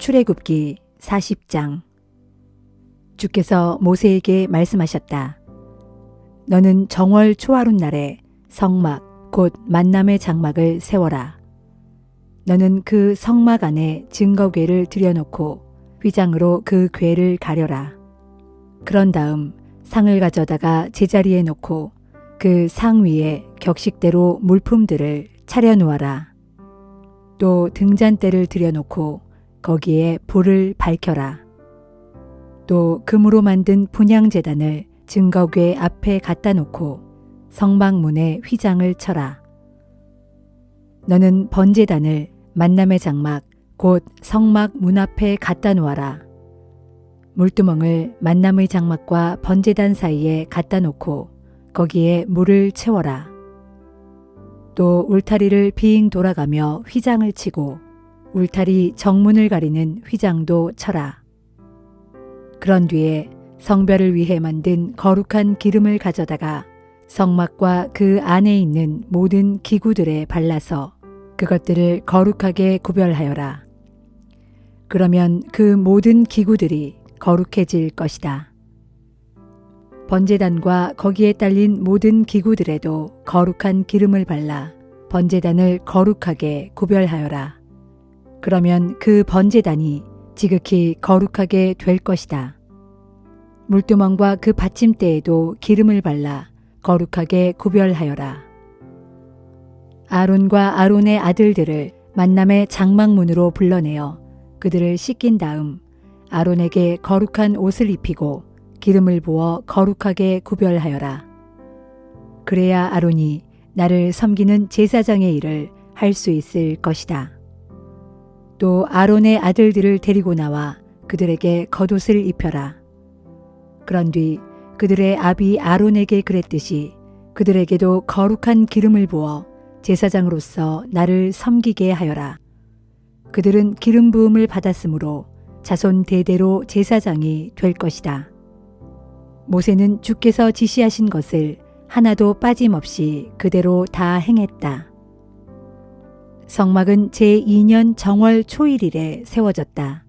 출애굽기 40장. 주께서 모세에게 말씀하셨다. 너는 정월 초하룻날에 성막 곧 만남의 장막을 세워라. 너는 그 성막 안에 증거궤를 들여놓고 휘장으로 그 궤를 가려라. 그런 다음 상을 가져다가 제자리에 놓고 그 상 위에 격식대로 물품들을 차려 놓아라. 또 등잔대를 들여놓고 거기에 불을 밝혀라. 또 금으로 만든 분향제단을 증거궤 앞에 갖다 놓고 성막문에 휘장을 쳐라. 너는 번제단을 만남의 장막 곧 성막 문 앞에 갖다 놓아라. 물두멍을 만남의 장막과 번제단 사이에 갖다 놓고 거기에 물을 채워라. 또 울타리를 빙 돌아가며 휘장을 치고 울타리 정문을 가리는 휘장도 쳐라. 그런 뒤에 성별을 위해 만든 거룩한 기름을 가져다가 성막과 그 안에 있는 모든 기구들에 발라서 그것들을 거룩하게 구별하여라. 그러면 그 모든 기구들이 거룩해질 것이다. 번제단과 거기에 딸린 모든 기구들에도 거룩한 기름을 발라 번제단을 거룩하게 구별하여라. 그러면 그 번제단이 지극히 거룩하게 될 것이다. 물두멍과 그 받침대에도 기름을 발라 거룩하게 구별하여라. 아론과 아론의 아들들을 만남의 장막문으로 불러내어 그들을 씻긴 다음 아론에게 거룩한 옷을 입히고 기름을 부어 거룩하게 구별하여라. 그래야 아론이 나를 섬기는 제사장의 일을 할 수 있을 것이다. 또 아론의 아들들을 데리고 나와 그들에게 겉옷을 입혀라. 그런 뒤 그들의 아비 아론에게 그랬듯이 그들에게도 거룩한 기름을 부어 제사장으로서 나를 섬기게 하여라. 그들은 기름 부음을 받았으므로 자손 대대로 제사장이 될 것이다. 모세는 주께서 지시하신 것을 하나도 빠짐없이 그대로 다 행했다. 성막은 제2년 정월 초일일에 세워졌다.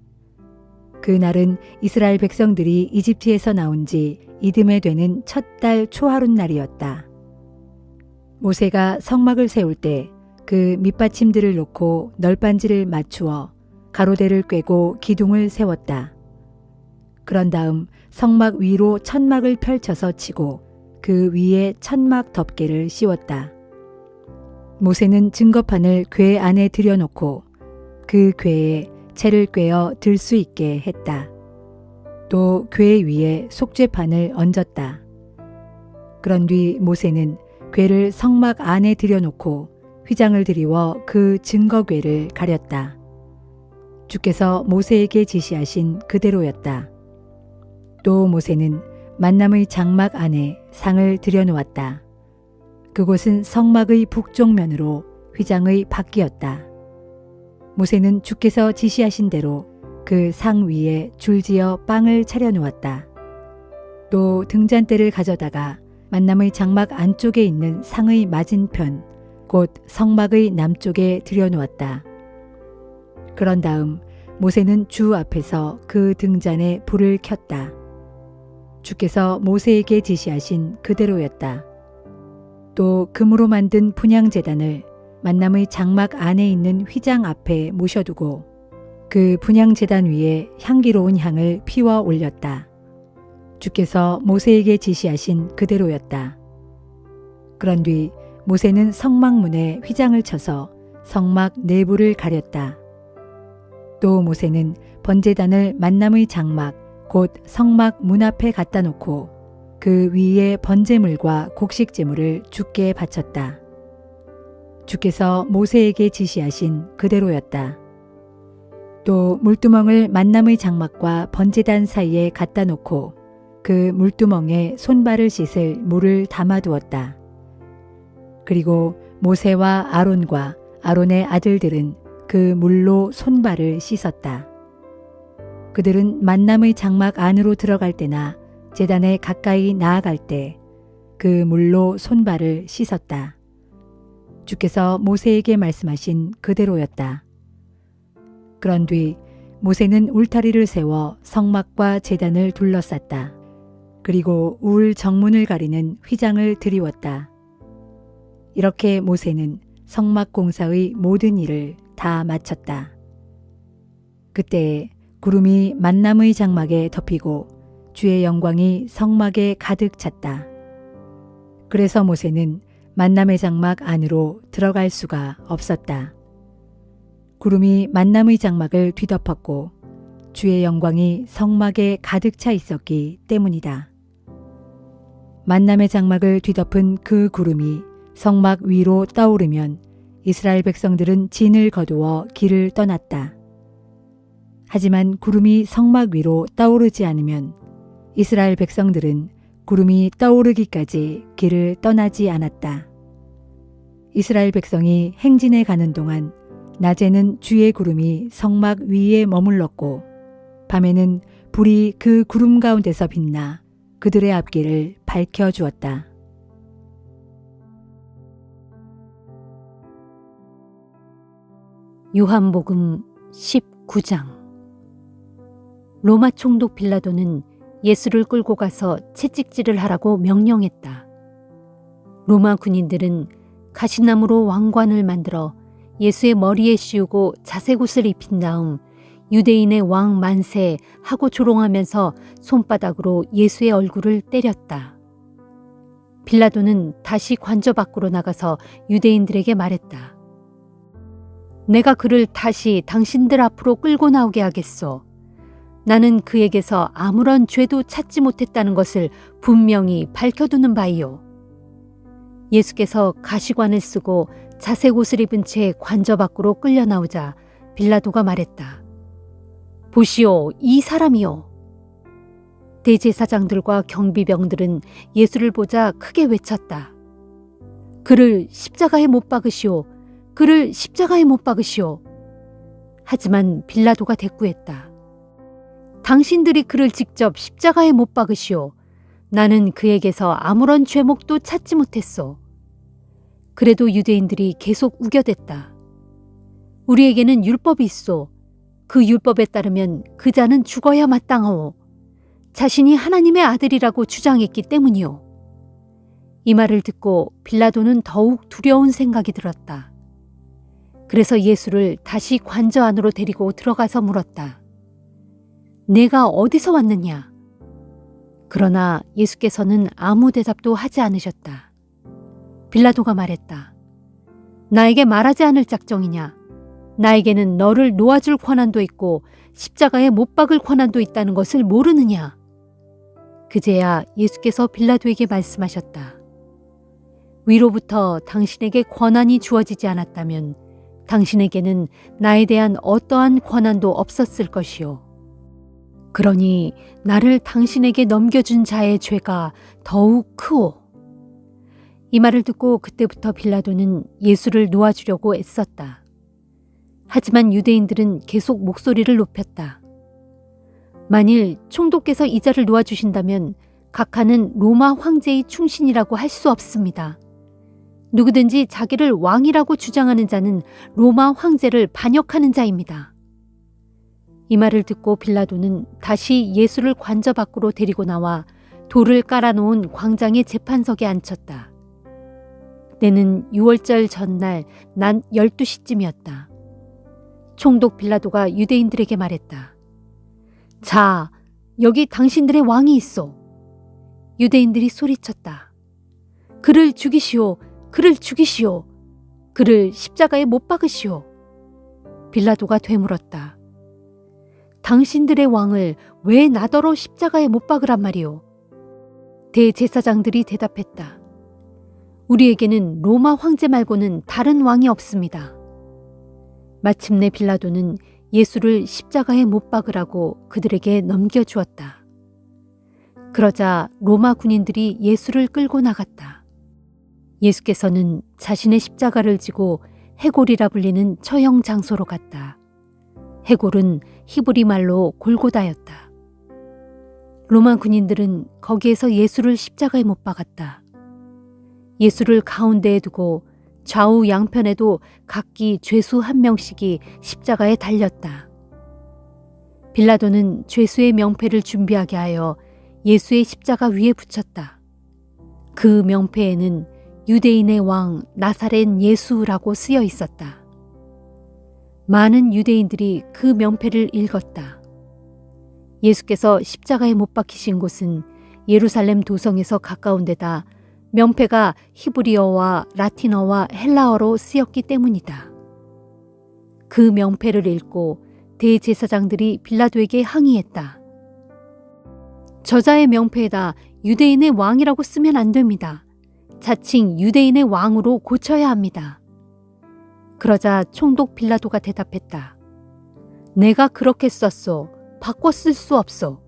그날은 이스라엘 백성들이 이집트에서 나온 지 이듬해 되는 첫 달 초하룻날이었다. 모세가 성막을 세울 때 그 밑받침들을 놓고 널빤지를 맞추어 가로대를 꿰고 기둥을 세웠다. 그런 다음 성막 위로 천막을 펼쳐서 치고 그 위에 천막 덮개를 씌웠다. 모세는 증거판을 궤 안에 들여놓고 그 궤에 채를 꿰어 들 수 있게 했다. 또 궤 위에 속죄판을 얹었다. 그런 뒤 모세는 궤를 성막 안에 들여놓고 휘장을 드리워 그 증거궤를 가렸다. 주께서 모세에게 지시하신 그대로였다. 또 모세는 만남의 장막 안에 상을 들여놓았다. 그곳은 성막의 북쪽면으로 휘장의 밖이었다. 모세는 주께서 지시하신 대로 그 상 위에 줄지어 빵을 차려놓았다. 또 등잔대를 가져다가 만남의 장막 안쪽에 있는 상의 맞은편 곧 성막의 남쪽에 들여놓았다. 그런 다음 모세는 주 앞에서 그 등잔에 불을 켰다. 주께서 모세에게 지시하신 그대로였다. 또 금으로 만든 분향제단을 만남의 장막 안에 있는 휘장 앞에 모셔두고 그 분향제단 위에 향기로운 향을 피워 올렸다. 주께서 모세에게 지시하신 그대로였다. 그런 뒤 모세는 성막문에 휘장을 쳐서 성막 내부를 가렸다. 또 모세는 번제단을 만남의 장막 곧 성막 문 앞에 갖다 놓고 그 위에 번제물과 곡식제물을 주께 바쳤다. 주께서 모세에게 지시하신 그대로였다. 또 물두멍을 만남의 장막과 번제단 사이에 갖다 놓고 그 물두멍에 손발을 씻을 물을 담아두었다. 그리고 모세와 아론과 아론의 아들들은 그 물로 손발을 씻었다. 그들은 만남의 장막 안으로 들어갈 때나 제단에 가까이 나아갈 때 그 물로 손발을 씻었다. 주께서 모세에게 말씀하신 그대로였다. 그런 뒤 모세는 울타리를 세워 성막과 제단을 둘러쌌다. 그리고 울 정문을 가리는 휘장을 드리웠다. 이렇게 모세는 성막 공사의 모든 일을 다 마쳤다. 그때 구름이 만남의 장막에 덮이고 주의 영광이 성막에 가득 찼다. 그래서 모세는 만남의 장막 안으로 들어갈 수가 없었다. 구름이 만남의 장막을 뒤덮었고 주의 영광이 성막에 가득 차 있었기 때문이다. 만남의 장막을 뒤덮은 그 구름이 성막 위로 떠오르면 이스라엘 백성들은 진을 거두어 길을 떠났다. 하지만 구름이 성막 위로 떠오르지 않으면 이스라엘 백성들은 구름이 떠오르기까지 길을 떠나지 않았다. 이스라엘 백성이 행진해 가는 동안 낮에는 주의 구름이 성막 위에 머물렀고 밤에는 불이 그 구름 가운데서 빛나 그들의 앞길을 밝혀주었다. 요한복음 19장. 로마 총독 빌라도는 예수를 끌고 가서 채찍질을 하라고 명령했다. 로마 군인들은 가시나무로 왕관을 만들어 예수의 머리에 씌우고 자색옷을 입힌 다음 유대인의 왕 만세 하고 조롱하면서 손바닥으로 예수의 얼굴을 때렸다. 빌라도는 다시 관저 밖으로 나가서 유대인들에게 말했다. 내가 그를 다시 당신들 앞으로 끌고 나오게 하겠소. 나는 그에게서 아무런 죄도 찾지 못했다는 것을 분명히 밝혀두는 바이요. 예수께서 가시관을 쓰고 자색옷을 입은 채 관저 밖으로 끌려 나오자 빌라도가 말했다. 보시오, 이 사람이요. 대제사장들과 경비병들은 예수를 보자 크게 외쳤다. 그를 십자가에 못 박으시오. 그를 십자가에 못 박으시오. 하지만 빌라도가 대꾸했다. 당신들이 그를 직접 십자가에 못 박으시오. 나는 그에게서 아무런 죄목도 찾지 못했소. 그래도 유대인들이 계속 우겨댔다. 우리에게는 율법이 있소. 그 율법에 따르면 그 자는 죽어야 마땅하오. 자신이 하나님의 아들이라고 주장했기 때문이오. 이 말을 듣고 빌라도는 더욱 두려운 생각이 들었다. 그래서 예수를 다시 관저 안으로 데리고 들어가서 물었다. 내가 어디서 왔느냐? 그러나 예수께서는 아무 대답도 하지 않으셨다. 빌라도가 말했다. 나에게 말하지 않을 작정이냐? 나에게는 너를 놓아줄 권한도 있고 십자가에 못 박을 권한도 있다는 것을 모르느냐? 그제야 예수께서 빌라도에게 말씀하셨다. 위로부터 당신에게 권한이 주어지지 않았다면 당신에게는 나에 대한 어떠한 권한도 없었을 것이요. 그러니 나를 당신에게 넘겨준 자의 죄가 더욱 크오. 이 말을 듣고 그때부터 빌라도는 예수를 놓아주려고 애썼다. 하지만 유대인들은 계속 목소리를 높였다. 만일 총독께서 이 자를 놓아주신다면 각하는 로마 황제의 충신이라고 할 수 없습니다. 누구든지 자기를 왕이라고 주장하는 자는 로마 황제를 반역하는 자입니다. 이 말을 듣고 빌라도는 다시 예수를 관저 밖으로 데리고 나와 돌을 깔아놓은 광장의 재판석에 앉혔다. 때는 6월절 전날 낮 12시쯤이었다. 총독 빌라도가 유대인들에게 말했다. 자, 여기 당신들의 왕이 있어. 유대인들이 소리쳤다. 그를 죽이시오. 그를 죽이시오. 그를 십자가에 못 박으시오. 빌라도가 되물었다. 당신들의 왕을 왜 나더러 십자가에 못 박으란 말이오? 대제사장들이 대답했다. 우리에게는 로마 황제 말고는 다른 왕이 없습니다. 마침내 빌라도는 예수를 십자가에 못 박으라고 그들에게 넘겨주었다. 그러자 로마 군인들이 예수를 끌고 나갔다. 예수께서는 자신의 십자가를 지고 해골이라 불리는 처형 장소로 갔다. 해골은 히브리 말로 골고다였다. 로마 군인들은 거기에서 예수를 십자가에 못 박았다. 예수를 가운데에 두고 좌우 양편에도 각기 죄수 한 명씩이 십자가에 달렸다. 빌라도는 죄수의 명패를 준비하게 하여 예수의 십자가 위에 붙였다. 그 명패에는 유대인의 왕 나사렛 예수라고 쓰여 있었다. 많은 유대인들이 그 명패를 읽었다. 예수께서 십자가에 못 박히신 곳은 예루살렘 도성에서 가까운 데다 명패가 히브리어와 라틴어와 헬라어로 쓰였기 때문이다. 그 명패를 읽고 대제사장들이 빌라도에게 항의했다. 저자의 명패에다 유대인의 왕이라고 쓰면 안 됩니다. 자칭 유대인의 왕으로 고쳐야 합니다. 그러자 총독 빌라도가 대답했다. 내가 그렇게 썼소. 바꿔 쓸 수 없소.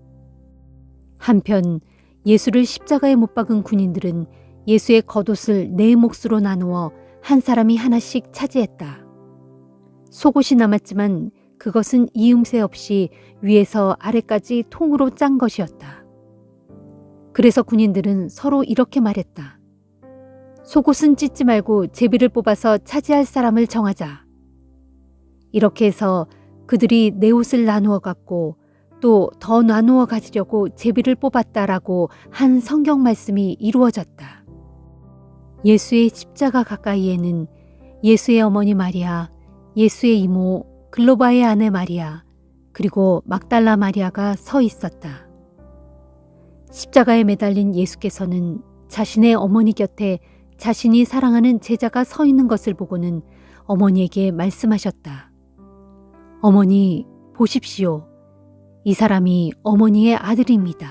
한편 예수를 십자가에 못 박은 군인들은 예수의 겉옷을 네 몫으로 나누어 한 사람이 하나씩 차지했다. 속옷이 남았지만 그것은 이음새 없이 위에서 아래까지 통으로 짠 것이었다. 그래서 군인들은 서로 이렇게 말했다. 속옷은 찢지 말고 제비를 뽑아서 차지할 사람을 정하자. 이렇게 해서 그들이 내 옷을 나누어 갖고 또 더 나누어 가지려고 제비를 뽑았다라고 한 성경 말씀이 이루어졌다. 예수의 십자가 가까이에는 예수의 어머니 마리아, 예수의 이모 글로바의 아내 마리아, 그리고 막달라 마리아가 서 있었다. 십자가에 매달린 예수께서는 자신의 어머니 곁에 자신이 사랑하는 제자가 서 있는 것을 보고는 어머니에게 말씀하셨다. 어머니, 보십시오. 이 사람이 어머니의 아들입니다.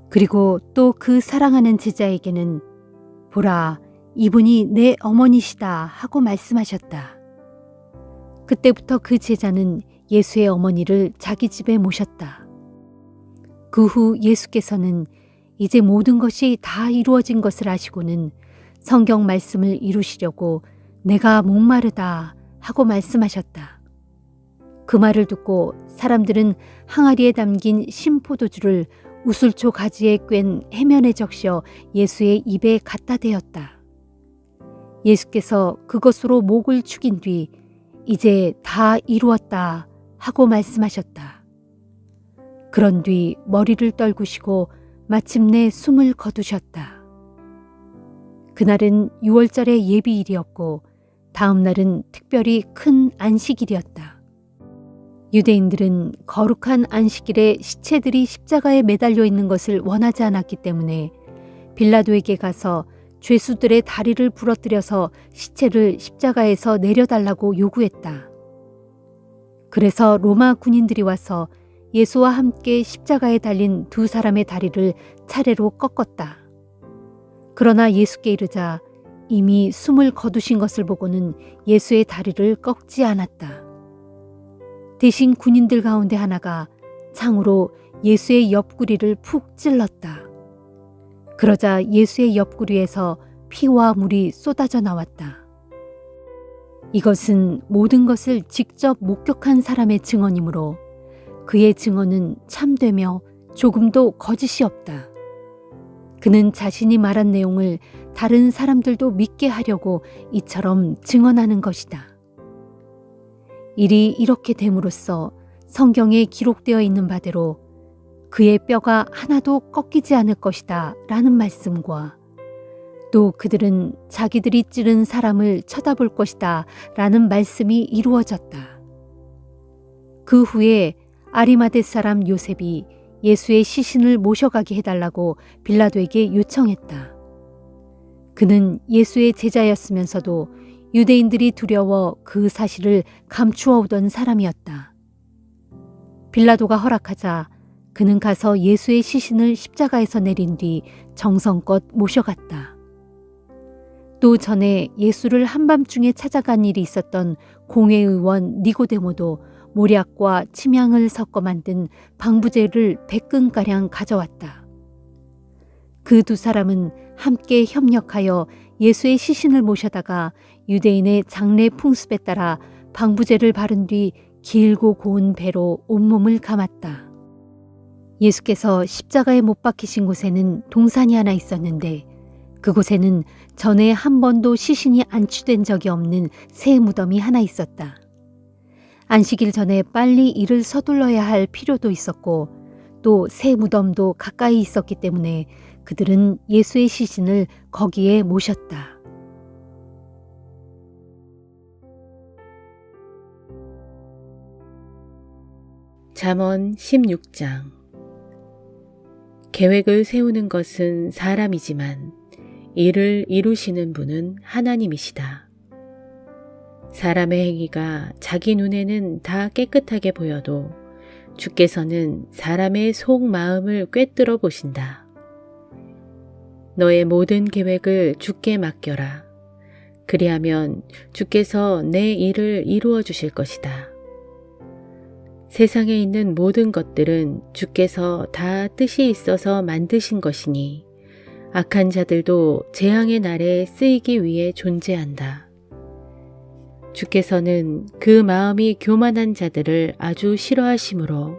그리고 또 그 사랑하는 제자에게는 보라, 이분이 내 어머니시다 하고 말씀하셨다. 그때부터 그 제자는 예수의 어머니를 자기 집에 모셨다. 그 후 예수께서는 이제 모든 것이 다 이루어진 것을 아시고는 성경 말씀을 이루시려고 내가 목마르다 하고 말씀하셨다. 그 말을 듣고 사람들은 항아리에 담긴 신포도주를 우슬초 가지에 꿰ν 해면에 적셔 예수의 입에 갖다 대었다. 예수께서 그것으로 목을 축인 뒤 이제 다 이루었다 하고 말씀하셨다. 그런 뒤 머리를 떨구시고 마침내 숨을 거두셨다. 그날은 6월절의 예비일이었고 다음 날은 특별히 큰 안식일이었다. 유대인들은 거룩한 안식일에 시체들이 십자가에 매달려 있는 것을 원하지 않았기 때문에 빌라도에게 가서 죄수들의 다리를 부러뜨려서 시체를 십자가에서 내려달라고 요구했다. 그래서 로마 군인들이 와서 예수와 함께 십자가에 달린 두 사람의 다리를 차례로 꺾었다. 그러나 예수께 이르자 이미 숨을 거두신 것을 보고는 예수의 다리를 꺾지 않았다. 대신 군인들 가운데 하나가 창으로 예수의 옆구리를 푹 찔렀다. 그러자 예수의 옆구리에서 피와 물이 쏟아져 나왔다. 이것은 모든 것을 직접 목격한 사람의 증언이므로 그의 증언은 참되며 조금도 거짓이 없다. 그는 자신이 말한 내용을 다른 사람들도 믿게 하려고 이처럼 증언하는 것이다. 일이 이렇게 됨으로써 성경에 기록되어 있는 바대로 그의 뼈가 하나도 꺾이지 않을 것이다 라는 말씀과 또 그들은 자기들이 찌른 사람을 쳐다볼 것이다 라는 말씀이 이루어졌다. 그 후에 아리마대 사람 요셉이 예수의 시신을 모셔가게 해달라고 빌라도에게 요청했다. 그는 예수의 제자였으면서도 유대인들이 두려워 그 사실을 감추어 오던 사람이었다. 빌라도가 허락하자 그는 가서 예수의 시신을 십자가에서 내린 뒤 정성껏 모셔갔다. 또 전에 예수를 한밤중에 찾아간 일이 있었던 공회의원 니고데모도 모략과 침향을 섞어 만든 방부제를 100근가량 가져왔다. 그 두 사람은 함께 협력하여 예수의 시신을 모셔다가 유대인의 장례 풍습에 따라 방부제를 바른 뒤 길고 고운 배로 온몸을 감았다. 예수께서 십자가에 못 박히신 곳에는 동산이 하나 있었는데 그곳에는 전에 한 번도 시신이 안치된 적이 없는 새 무덤이 하나 있었다. 안식일 전에 빨리 일을 서둘러야 할 필요도 있었고 또 새 무덤도 가까이 있었기 때문에 그들은 예수의 시신을 거기에 모셨다. 잠언 16장. 계획을 세우는 것은 사람이지만 이를 이루시는 분은 하나님이시다. 사람의 행위가 자기 눈에는 다 깨끗하게 보여도 주께서는 사람의 속 마음을 꿰뚫어 보신다. 너의 모든 계획을 주께 맡겨라. 그리하면 주께서 내 일을 이루어 주실 것이다. 세상에 있는 모든 것들은 주께서 다 뜻이 있어서 만드신 것이니 악한 자들도 재앙의 날에 쓰이기 위해 존재한다. 주께서는 그 마음이 교만한 자들을 아주 싫어하시므로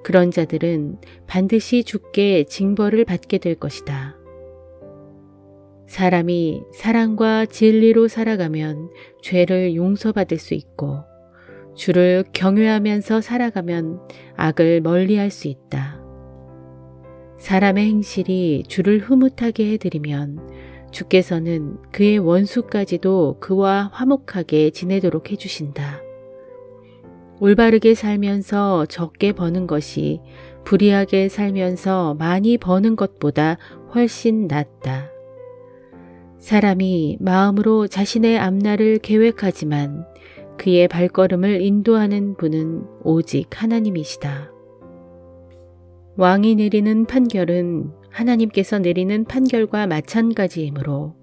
그런 자들은 반드시 주께 징벌을 받게 될 것이다. 사람이 사랑과 진리로 살아가면 죄를 용서받을 수 있고 주를 경외하면서 살아가면 악을 멀리할 수 있다. 사람의 행실이 주를 흐뭇하게 해드리면 주께서는 그의 원수까지도 그와 화목하게 지내도록 해주신다. 올바르게 살면서 적게 버는 것이 불의하게 살면서 많이 버는 것보다 훨씬 낫다. 사람이 마음으로 자신의 앞날을 계획하지만 그의 발걸음을 인도하는 분은 오직 하나님이시다. 왕이 내리는 판결은 하나님께서 내리는 판결과 마찬가지이므로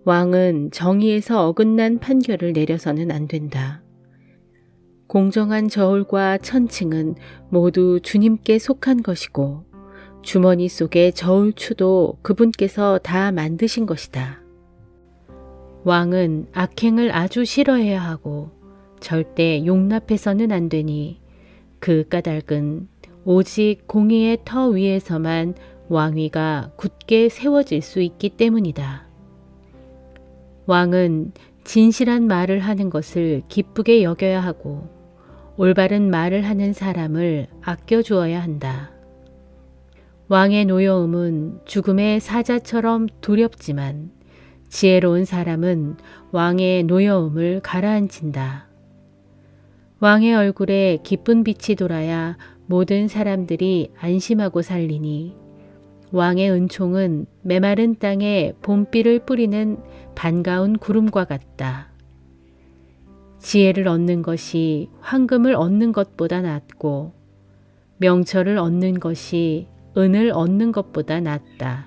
왕은 정의에서 어긋난 판결을 내려서는 안 된다. 공정한 저울과 천칭은 모두 주님께 속한 것이고 주머니 속의 저울추도 그분께서 다 만드신 것이다. 왕은 악행을 아주 싫어해야 하고 절대 용납해서는 안 되니 그 까닭은 오직 공의의 터 위에서만 왕위가 굳게 세워질 수 있기 때문이다. 왕은 진실한 말을 하는 것을 기쁘게 여겨야 하고 올바른 말을 하는 사람을 아껴주어야 한다. 왕의 노여움은 죽음의 사자처럼 두렵지만 지혜로운 사람은 왕의 노여움을 가라앉힌다. 왕의 얼굴에 기쁜 빛이 돌아야 모든 사람들이 안심하고 살리니 왕의 은총은 메마른 땅에 봄비를 뿌리는 반가운 구름과 같다. 지혜를 얻는 것이 황금을 얻는 것보다 낫고 명철을 얻는 것이 은을 얻는 것보다 낫다.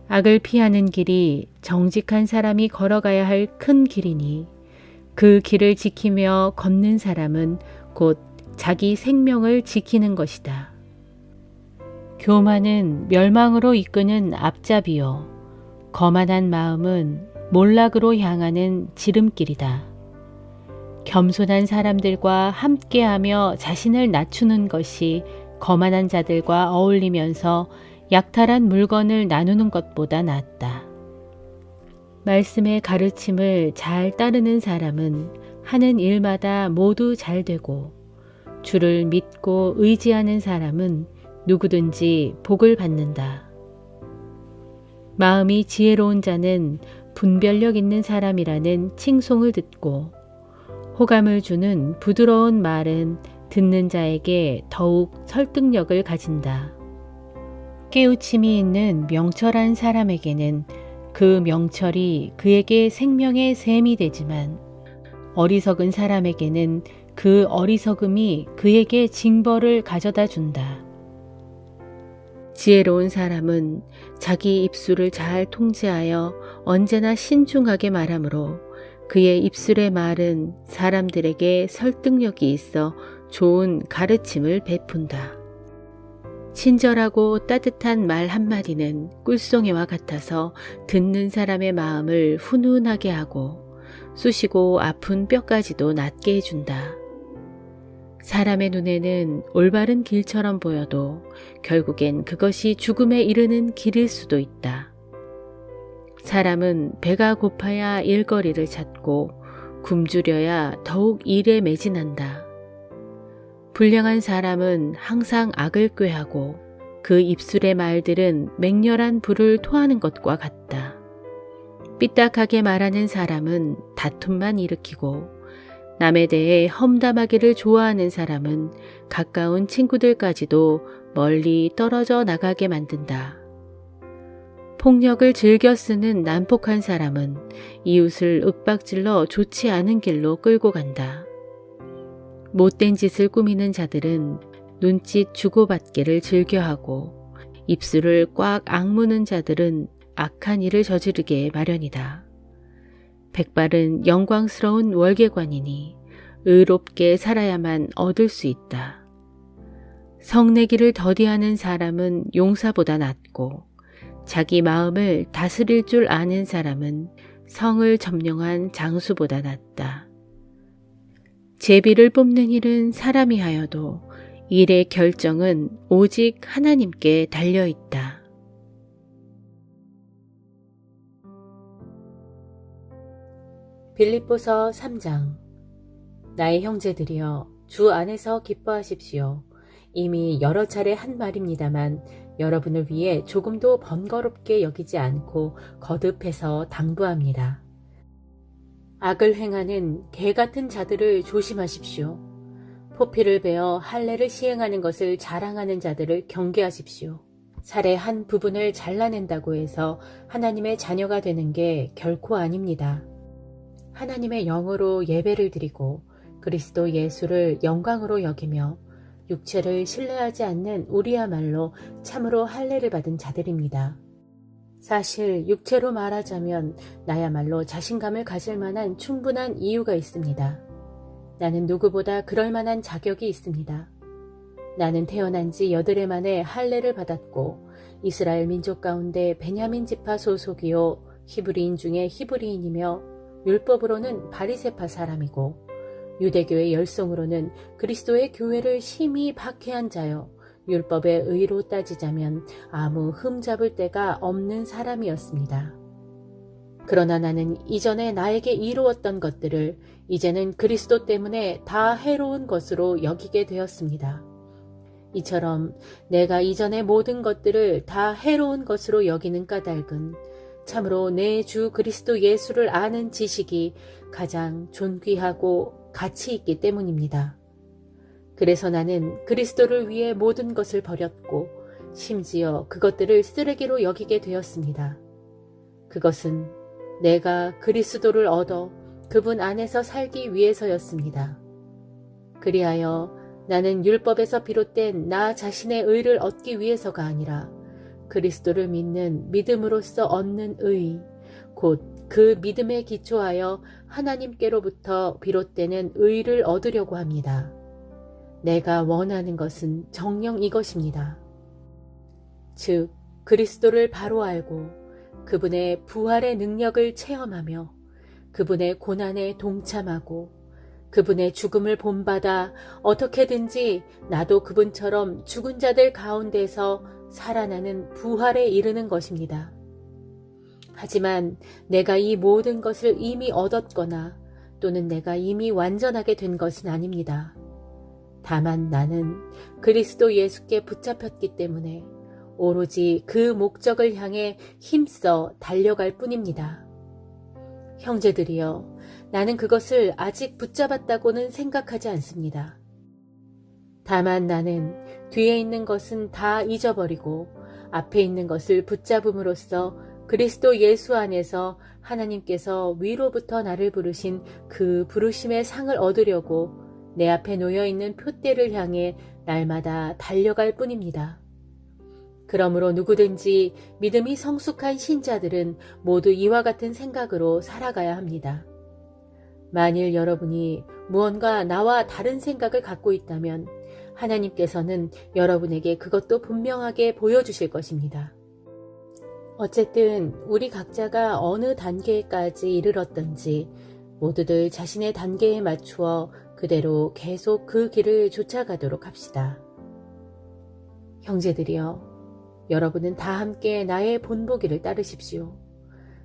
악을 피하는 길이 정직한 사람이 걸어가야 할 큰 길이니 그 길을 지키며 걷는 사람은 곧 자기 생명을 지키는 것이다. 교만은 멸망으로 이끄는 앞잡이요 거만한 마음은 몰락으로 향하는 지름길이다. 겸손한 사람들과 함께하며 자신을 낮추는 것이 거만한 자들과 어울리면서 약탈한 물건을 나누는 것보다 낫다. 말씀의 가르침을 잘 따르는 사람은 하는 일마다 모두 잘 되고 주를 믿고 의지하는 사람은 누구든지 복을 받는다. 마음이 지혜로운 자는 분별력 있는 사람이라는 칭송을 듣고 호감을 주는 부드러운 말은 듣는 자에게 더욱 설득력을 가진다. 깨우침이 있는 명철한 사람에게는 그 명철이 그에게 생명의 샘이 되지만 어리석은 사람에게는 그 어리석음이 그에게 징벌을 가져다 준다. 지혜로운 사람은 자기 입술을 잘 통제하여 언제나 신중하게 말하므로 그의 입술의 말은 사람들에게 설득력이 있어 좋은 가르침을 베푼다. 친절하고 따뜻한 말 한마디는 꿀송이와 같아서 듣는 사람의 마음을 훈훈하게 하고 쑤시고 아픈 뼈까지도 낫게 해준다. 사람의 눈에는 올바른 길처럼 보여도 결국엔 그것이 죽음에 이르는 길일 수도 있다. 사람은 배가 고파야 일거리를 찾고 굶주려야 더욱 일에 매진한다. 불량한 사람은 항상 악을 꾀하고 그 입술의 말들은 맹렬한 불을 토하는 것과 같다. 삐딱하게 말하는 사람은 다툼만 일으키고 남에 대해 험담하기를 좋아하는 사람은 가까운 친구들까지도 멀리 떨어져 나가게 만든다. 폭력을 즐겨 쓰는 난폭한 사람은 이웃을 윽박질러 좋지 않은 길로 끌고 간다. 못된 짓을 꾸미는 자들은 눈짓 주고받기를 즐겨하고 입술을 꽉 악무는 자들은 악한 일을 저지르게 마련이다. 백발은 영광스러운 월계관이니 의롭게 살아야만 얻을 수 있다. 성내기를 더디하는 사람은 용사보다 낫고 자기 마음을 다스릴 줄 아는 사람은 성을 점령한 장수보다 낫다. 제비를 뽑는 일은 사람이 하여도 일의 결정은 오직 하나님께 달려 있다. 빌립보서 3장. 나의 형제들이여, 주 안에서 기뻐하십시오. 이미 여러 차례 한 말입니다만 여러분을 위해 조금도 번거롭게 여기지 않고 거듭해서 당부합니다. 악을 행하는 개 같은 자들을 조심하십시오. 포피를 베어 할례를 시행하는 것을 자랑하는 자들을 경계하십시오. 살의 한 부분을 잘라낸다고 해서 하나님의 자녀가 되는 게 결코 아닙니다. 하나님의 영으로 예배를 드리고 그리스도 예수를 영광으로 여기며 육체를 신뢰하지 않는 우리야말로 참으로 할례를 받은 자들입니다. 사실 육체로 말하자면 나야말로 자신감을 가질 만한 충분한 이유가 있습니다. 나는 누구보다 그럴 만한 자격이 있습니다. 나는 태어난 지 8해 만에 할례를 받았고 이스라엘 민족 가운데 베냐민 지파 소속이요 히브리인 중에 히브리인이며 율법으로는 바리새파 사람이고 유대교의 열성으로는 그리스도의 교회를 심히 박해한 자요 율법의 의로 따지자면 아무 흠잡을 데가 없는 사람이었습니다. 그러나 나는 이전에 나에게 이루었던 것들을 이제는 그리스도 때문에 다 해로운 것으로 여기게 되었습니다. 이처럼 내가 이전의 모든 것들을 다 해로운 것으로 여기는 까닭은 참으로 내 주 그리스도 예수를 아는 지식이 가장 존귀하고 가치 있기 때문입니다. 그래서 나는 그리스도를 위해 모든 것을 버렸고 심지어 그것들을 쓰레기로 여기게 되었습니다. 그것은 내가 그리스도를 얻어 그분 안에서 살기 위해서였습니다. 그리하여 나는 율법에서 비롯된 나 자신의 의를 얻기 위해서가 아니라 그리스도를 믿는 믿음으로써 얻는 의, 곧 그 믿음에 기초하여 하나님께로부터 비롯되는 의를 얻으려고 합니다. 내가 원하는 것은 정녕 이것입니다. 즉 그리스도를 바로 알고 그분의 부활의 능력을 체험하며 그분의 고난에 동참하고 그분의 죽음을 본받아 어떻게든지 나도 그분처럼 죽은 자들 가운데서 살아나는 부활에 이르는 것입니다. 하지만 내가 이 모든 것을 이미 얻었거나 또는 내가 이미 완전하게 된 것은 아닙니다. 다만 나는 그리스도 예수께 붙잡혔기 때문에 오로지 그 목적을 향해 힘써 달려갈 뿐입니다. 형제들이여, 나는 그것을 아직 붙잡았다고는 생각하지 않습니다. 다만 나는 뒤에 있는 것은 다 잊어버리고 앞에 있는 것을 붙잡음으로써 그리스도 예수 안에서 하나님께서 위로부터 나를 부르신 그 부르심의 상을 얻으려고 내 앞에 놓여있는 표대를 향해 날마다 달려갈 뿐입니다. 그러므로 누구든지 믿음이 성숙한 신자들은 모두 이와 같은 생각으로 살아가야 합니다. 만일 여러분이 무언가 나와 다른 생각을 갖고 있다면 하나님께서는 여러분에게 그것도 분명하게 보여주실 것입니다. 어쨌든 우리 각자가 어느 단계까지 이르렀던지 모두들 자신의 단계에 맞추어 그대로 계속 그 길을 쫓아가도록 합시다. 형제들이여, 여러분은 다 함께 나의 본보기를 따르십시오.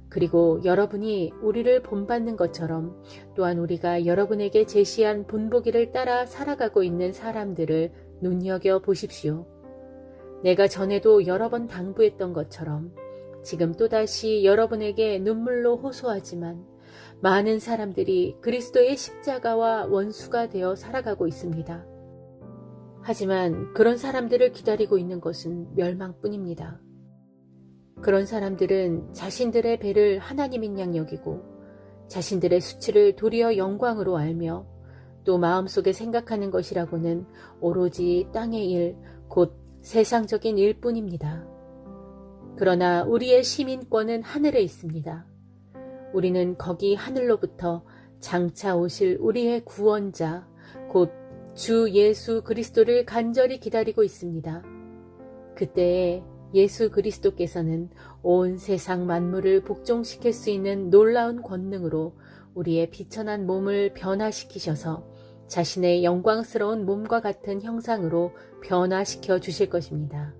그리고 여러분이 우리를 본받는 것처럼 또한 우리가 여러분에게 제시한 본보기를 따라 살아가고 있는 사람들을 눈여겨 보십시오. 내가 전에도 여러 번 당부했던 것처럼 지금 또다시 여러분에게 눈물로 호소하지만 많은 사람들이 그리스도의 십자가와 원수가 되어 살아가고 있습니다. 하지만 그런 사람들을 기다리고 있는 것은 멸망뿐입니다. 그런 사람들은 자신들의 배를 하나님인 양 여기고 자신들의 수치를 도리어 영광으로 알며 또 마음속에 생각하는 것이라고는 오로지 땅의 일, 곧 세상적인 일뿐입니다. 그러나 우리의 시민권은 하늘에 있습니다. 우리는 거기 하늘로부터 장차 오실 우리의 구원자, 곧 주 예수 그리스도를 간절히 기다리고 있습니다. 그때에 예수 그리스도께서는 온 세상 만물을 복종시킬 수 있는 놀라운 권능으로 우리의 비천한 몸을 변화시키셔서 자신의 영광스러운 몸과 같은 형상으로 변화시켜 주실 것입니다.